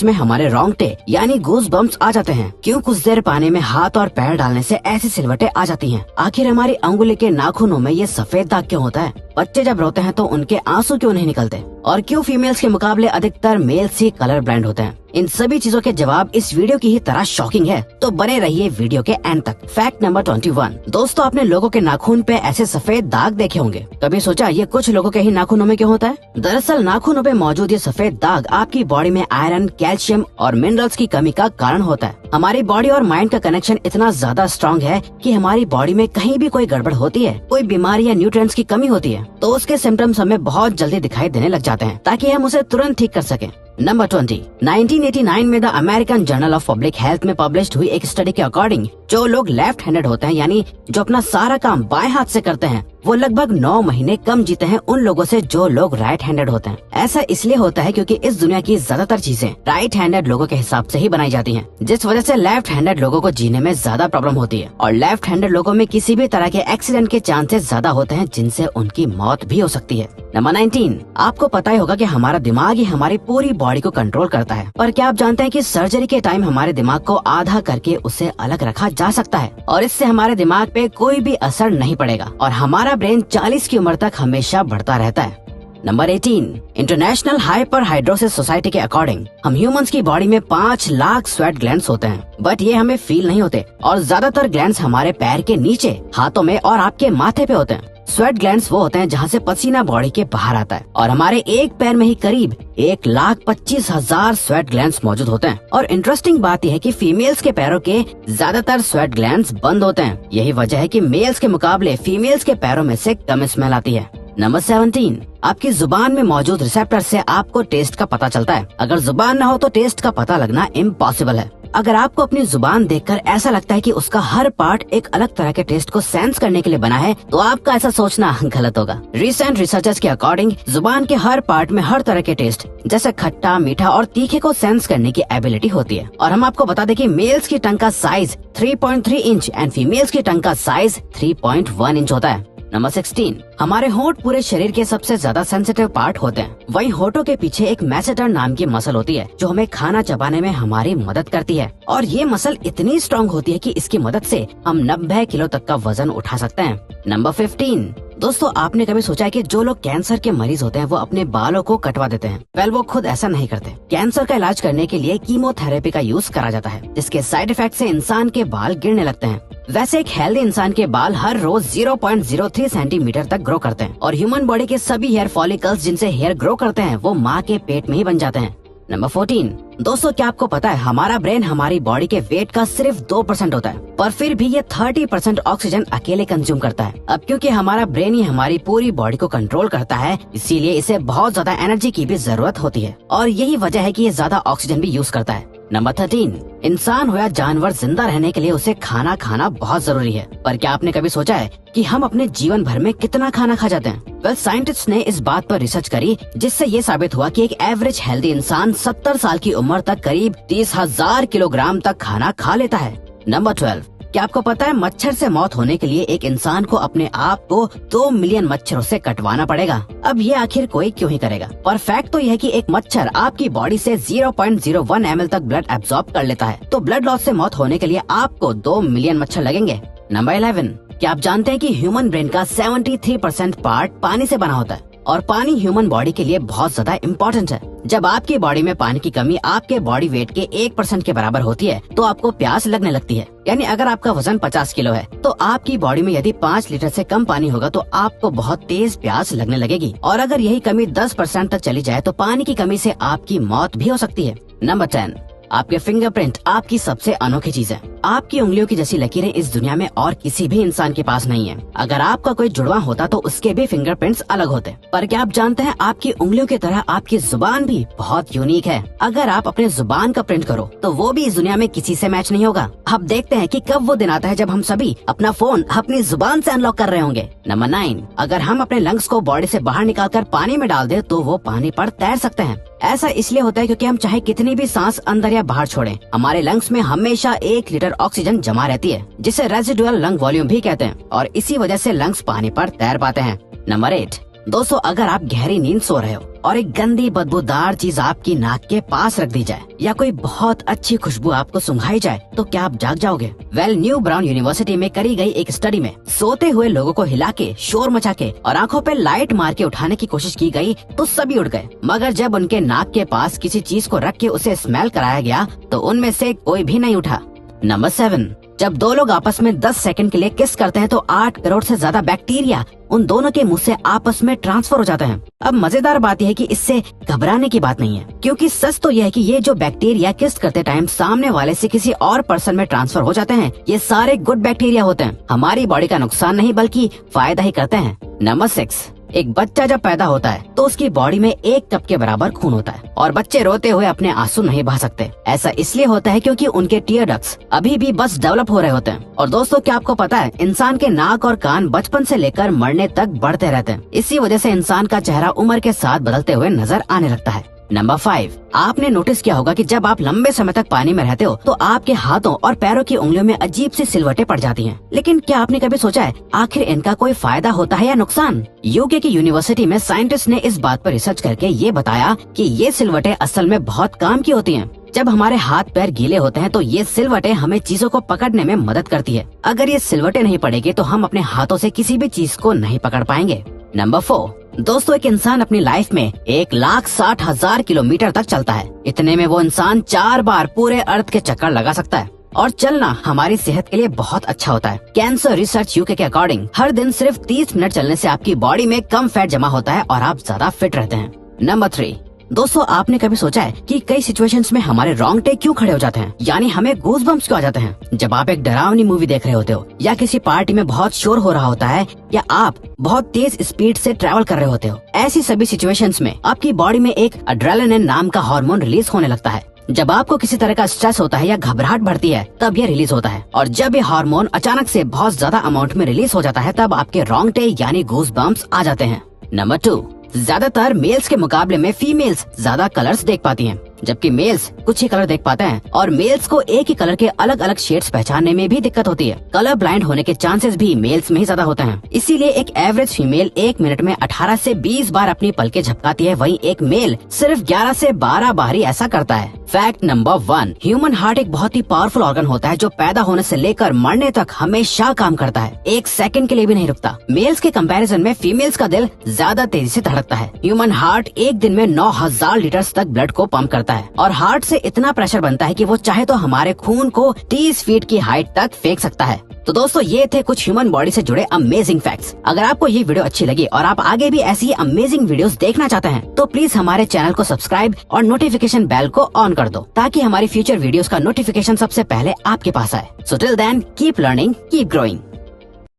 में हमारे रोंगटे यानी गूज बम्प्स आ जाते हैं। क्यों? कुछ देर पानी में हाथ और पैर डालने से ऐसी सिलवटें आ जाती हैं। आखिर हमारी अंगुली के नाखूनों में ये सफेद दाग क्यों होता है? बच्चे जब रोते हैं तो उनके आंसू क्यों नहीं निकलते? और क्यों फीमेल्स के मुकाबले अधिकतर मेल्स ही कलर ब्लाइंड होते हैं? इन सभी चीजों के जवाब इस वीडियो की ही तरह शॉकिंग है, तो बने रहिए वीडियो के एंड तक। Fact number 21। दोस्तों, आपने लोगों के नाखून पे ऐसे सफेद दाग देखे होंगे। कभी सोचा ये कुछ लोगों के ही नाखूनों में क्यों होता है? दरअसल नाखूनों पे मौजूद ये सफेद दाग आपकी बॉडी में आयरन, कैल्शियम और मिनरल्स की कमी का कारण होता है। हमारी बॉडी और माइंड का कनेक्शन इतना ज्यादा स्ट्रॉन्ग है कि हमारी बॉडी में कहीं भी कोई गड़बड़ होती है, कोई बीमारी या न्यूट्रिएंट्स की कमी होती है, तो उसके सिम्टम्स हमें बहुत जल्दी दिखाई देने लग जाते हैं, ताकि हम उसे तुरंत ठीक कर सकें। नंबर 20। 1989 में the American journal of public health में पब्लिश्ड हुई एक स्टडी के अकॉर्डिंग जो लोग लेफ्ट हैंडेड होते हैं, यानी जो अपना सारा काम बाएं हाथ से करते हैं, वो लगभग 9 महीने कम जीते हैं उन लोगों से जो लोग राइट हैंडेड होते हैं। ऐसा इसलिए होता है क्योंकि इस दुनिया की ज्यादातर चीजें राइट हैंडेड लोगों के हिसाब से ही बनाई जाती हैं, जिस वजह से लेफ्ट हैंडेड लोगों को जीने में ज्यादा प्रॉब्लम होती है। और लेफ्ट हैंडेड लोगों में किसी भी तरह के एक्सीडेंट के चांसेस ज्यादा होते हैं, जिनसे उनकी मौत भी हो सकती है। नंबर 19। आपको पता ही होगा कि हमारा दिमाग ही हमारी पूरी बॉडी को कंट्रोल करता है, पर क्या आप जानते हैं कि सर्जरी के टाइम हमारे दिमाग को आधा करके उसे अलग रखा जा सकता है और इससे हमारे दिमाग पे कोई भी असर नहीं पड़ेगा और हमारा ब्रेन 40 की उम्र तक हमेशा बढ़ता रहता है। Number 18। International hyper hidrosis society के अकॉर्डिंग हम ह्यूमंस की बॉडी में 5 लाख स्वेट ग्लैंड्स होते हैं, बट ये हमें फील नहीं होते और ज्यादातर ग्लैंड्स हमारे पैर के नीचे, हाथों में और आपके माथे पे होते हैं। स्वेट ग्लैंड्स वो होते हैं जहाँ से पसीना बॉडी के बाहर आता है और हमारे एक पैर में ही करीब 1,25,000 स्वेट ग्लैंड्स मौजूद होते हैं। और इंटरेस्टिंग बात यह है कि फीमेल्स के पैरों के ज्यादातर स्वेट ग्लैंड्स बंद होते हैं। यही वजह है कि मेल्स के मुकाबले फीमेल्स के पैरों में से कम स्मेल आती है। नंबर 17। आपकी जुबान में मौजूद रिसेप्टर से आपको टेस्ट का पता चलता है। अगर जुबान न हो तो टेस्ट का पता लगना इम्पॉसिबल है। अगर आपको अपनी जुबान देखकर ऐसा लगता है कि उसका हर पार्ट एक अलग तरह के टेस्ट को सेंस करने के लिए बना है, तो आपका ऐसा सोचना गलत होगा। रिसेंट रिसर्चर्स के अकॉर्डिंग जुबान के हर पार्ट में हर तरह के टेस्ट जैसे खट्टा, मीठा और तीखे को सेंस करने की एबिलिटी होती है। और हम आपको बता दें कि मेल्स की टंग का साइज 3.3 इंच एंड फीमेल्स की टंग का साइज 3.1 इंच होता है। नंबर 16। हमारे होंठ पूरे शरीर के सबसे ज्यादा सेंसिटिव पार्ट होते हैं। वहीं होठों के पीछे एक मैसेटर नाम की मसल होती है जो हमें खाना चबाने में हमारी मदद करती है और ये मसल इतनी स्ट्रॉन्ग होती है कि इसकी मदद से हम 90 किलो तक का वजन उठा सकते हैं। नंबर 15। दोस्तों, आपने कभी सोचा है कि जो लोग कैंसर के मरीज होते हैं वो अपने बालों को कटवा देते हैं? वेल, वो खुद ऐसा नहीं करते। कैंसर का इलाज करने के लिए कीमोथेरेपी का यूज करा जाता है, जिसके साइड इफेक्ट से इंसान के बाल गिरने लगते हैं। वैसे एक हेल्दी इंसान के बाल हर रोज 0.03 सेंटीमीटर तक ग्रो करते हैं और ह्यूमन बॉडी के सभी हेयर फॉलिकल्स जिनसे हेयर ग्रो करते हैं वो माँ के पेट में ही बन जाते हैं। नंबर 14। दोस्तों, क्या आपको पता है हमारा ब्रेन हमारी बॉडी के वेट का सिर्फ 2% होता है, पर फिर भी ये 30% ऑक्सीजन अकेले कंज्यूम करता है। अब क्योंकि हमारा ब्रेन ही हमारी पूरी बॉडी को कंट्रोल करता है, इसीलिए इसे बहुत ज्यादा एनर्जी की भी जरूरत होती है और यही वजह है कि ये ज्यादा ऑक्सीजन भी यूज करता है। नंबर 13। इंसान हो या जानवर, जिंदा रहने के लिए उसे खाना खाना बहुत जरूरी है, पर क्या आपने कभी सोचा है कि हम अपने जीवन भर में कितना खाना खा जाते हैं? वेल, साइंटिस्ट ने इस बात पर रिसर्च करी जिससे ये साबित हुआ कि एक एवरेज हेल्दी इंसान 70 साल की उम्र तक करीब 30,000 किलोग्राम तक खाना खा लेता है। नंबर 12। क्या आपको पता है मच्छर से मौत होने के लिए एक इंसान को अपने आप को 2 मिलियन मच्छरों से कटवाना पड़ेगा? अब ये आखिर कोई क्यों ही करेगा? पर फैक्ट तो यह है कि एक मच्छर आपकी बॉडी से 0.01 ml तक ब्लड एब्सॉर्ब कर लेता है, तो ब्लड लॉस से मौत होने के लिए आपको 2 मिलियन मच्छर लगेंगे। नंबर 11। क्या आप जानते हैं कि ह्यूमन ब्रेन का 73% पार्ट पानी से बना होता है और पानी ह्यूमन बॉडी के लिए बहुत ज्यादा इम्पोर्टेंट है। जब आपकी बॉडी में पानी की कमी आपके बॉडी वेट के 1% के बराबर होती है तो आपको प्यास लगने लगती है। यानी अगर आपका वजन 50 किलो है तो आपकी बॉडी में यदि 5 लीटर से कम पानी होगा तो आपको बहुत तेज प्यास लगने लगेगी और अगर यही कमी 10% तक चली जाए तो पानी की कमी से आपकी मौत भी हो सकती है। नंबर 10। आपके फिंगरप्रिंट आपकी सबसे अनोखी चीज है। आपकी उंगलियों की जैसी लकीरें इस दुनिया में और किसी भी इंसान के पास नहीं है। अगर आपका कोई जुड़वा होता तो उसके भी फिंगरप्रिंट्स अलग होते, पर क्या आप जानते हैं आपकी उंगलियों की तरह आपकी जुबान भी बहुत यूनिक है। अगर आप अपने जुबान का प्रिंट करो तो वो भी इस दुनिया में किसी से मैच नहीं होगा। अब देखते हैं कि कब वो दिन आता है जब हम सभी अपना फोन अपनी जुबान से अनलॉक कर रहे होंगे। नंबर 9। अगर हम अपने लंग्स को बॉडी से बाहर निकालकर पानी में डाल दें तो वो पानी पर तैर सकते हैं। ऐसा इसलिए होता है क्योंकि हम चाहे कितनी भी सांस अंदर या बाहर छोड़ें, हमारे लंग्स में हमेशा 1 लीटर ऑक्सीजन जमा रहती है, जिसे रेजिडुअल लंग वॉल्यूम भी कहते हैं और इसी वजह से लंग्स पानी पर तैर पाते हैं। नंबर 8। दोस्तों अगर आप गहरी नींद सो रहे हो और एक गंदी बदबूदार चीज आपकी नाक के पास रख दी जाए या कोई बहुत अच्छी खुशबू आपको सुंघाई जाए तो क्या आप जाग जाओगे? न्यू ब्राउन यूनिवर्सिटी में करी गई एक स्टडी में सोते हुए लोगों को हिला के, शोर मचा के और आंखों पे लाइट मार के उठाने की कोशिश की गई तो सभी उठ गए, मगर जब उनके नाक के पास किसी चीज को रख के उसे स्मेल कराया गया तो उनमें से कोई भी नहीं उठा। नंबर 7, जब दो लोग आपस में 10 सेकंड के लिए किस करते हैं तो 8 करोड़ से ज्यादा बैक्टीरिया उन दोनों के मुंह से आपस में ट्रांसफर हो जाते हैं। अब मजेदार बात यह है कि इससे घबराने की बात नहीं है, क्योंकि सच तो यह है कि ये जो बैक्टीरिया किस करते टाइम सामने वाले से किसी और पर्सन में ट्रांसफर हो जाते हैं, ये सारे गुड बैक्टीरिया होते हैं, हमारी बॉडी का नुकसान नहीं बल्कि फायदा ही करते हैं। नंबर 6, एक बच्चा जब पैदा होता है तो उसकी बॉडी में 1 कप के बराबर खून होता है और बच्चे रोते हुए अपने आंसू नहीं बहा सकते। ऐसा इसलिए होता है क्योंकि उनके टीयर डक्ट्स अभी भी बस डेवलप हो रहे होते हैं। और दोस्तों क्या आपको पता है, इंसान के नाक और कान बचपन से लेकर मरने तक बढ़ते रहते हैं। इसी वजह से इंसान का चेहरा उम्र के साथ बदलते हुए नजर आने लगता है। नंबर 5, आपने नोटिस किया होगा कि जब आप लंबे समय तक पानी में रहते हो तो आपके हाथों और पैरों की उंगलियों में अजीब सी सिलवटें पड़ जाती हैं। लेकिन क्या आपने कभी सोचा है आखिर इनका कोई फायदा होता है या नुकसान? यूके की यूनिवर्सिटी में साइंटिस्ट ने इस बात पर रिसर्च करके ये बताया कि ये सिलवटें असल में बहुत काम की होती हैं। जब हमारे हाथ पैर गीले होते हैं तो ये सिलवटें हमें चीजों को पकड़ने में मदद करती है। अगर ये सिलवटें नहीं पड़ेगी तो हम अपने हाथों से किसी भी चीज को नहीं पकड़ पाएंगे। नंबर 4, दोस्तों एक इंसान अपनी लाइफ में 1,60,000 किलोमीटर तक चलता है। इतने में वो इंसान 4 बार पूरे अर्थ के चक्कर लगा सकता है। और चलना हमारी सेहत के लिए बहुत अच्छा होता है। कैंसर रिसर्च यूके के अकॉर्डिंग हर दिन सिर्फ 30 मिनट चलने से आपकी बॉडी में कम फैट जमा होता है और आप ज्यादा फिट रहते हैं। नंबर 3, दोस्तों आपने कभी सोचा है कि कई सिचुएशंस में हमारे रोंगटे क्यों खड़े हो जाते हैं, यानी हमें गूज बम्प्स क्यों आ जाते हैं? जब आप एक डरावनी मूवी देख रहे होते हो या किसी पार्टी में बहुत शोर हो रहा होता है या आप बहुत तेज स्पीड से ट्रैवल कर रहे होते हो, ऐसी सभी सिचुएशंस में आपकी बॉडी में एक एड्रेनालिन नाम का हार्मोन रिलीज होने लगता है। जब आपको किसी तरह का स्ट्रेस होता है या घबराहट बढ़ती है तब ये रिलीज होता है, और जब ये हार्मोन अचानक से बहुत ज्यादा अमाउंट में रिलीज हो जाता है तब आपके रोंगटे यानी गूज बम्प्स आ जाते हैं। नंबर 2, ज्यादातर मेल्स के मुकाबले में फीमेल्स ज्यादा कलर्स देख पाती हैं, जबकि मेल्स कुछ ही कलर देख पाते हैं और मेल्स को एक ही कलर के अलग अलग शेड्स पहचानने में भी दिक्कत होती है। कलर ब्लाइंड होने के चांसेस भी मेल्स में ही ज्यादा होते हैं। इसीलिए एक एवरेज फीमेल 1 मिनट में 18 से 20 बार अपनी पलकें झपकाती है, वहीं एक मेल सिर्फ 11 से 12 बार ही ऐसा करता है। फैक्ट नंबर 1, ह्यूमन हार्ट एक बहुत ही पावरफुल ऑर्गन होता है जो पैदा होने से लेकर मरने तक हमेशा काम करता है, 1 सेकंड के लिए भी नहीं रुकता। मेल्स के कंपैरिजन में फीमेल्स का दिल ज्यादा तेजी से धड़कता है। ह्यूमन हार्ट एक दिन में 9,000 लीटर तक ब्लड को पंप करता है और हार्ट से इतना प्रेशर बनता है कि वो चाहे तो हमारे खून को 30 फीट की हाइट तक फेंक सकता है। तो दोस्तों ये थे कुछ ह्यूमन बॉडी से जुड़े अमेजिंग फैक्ट्स। अगर आपको ये वीडियो अच्छी लगी और आप आगे भी ऐसी अमेजिंग वीडियोस देखना चाहते हैं तो प्लीज हमारे चैनल को सब्सक्राइब और नोटिफिकेशन बेल को ऑन कर दो ताकि हमारी फ्यूचर वीडियोस का नोटिफिकेशन सबसे पहले आपके पास आए। So till then keep learning, keep growing.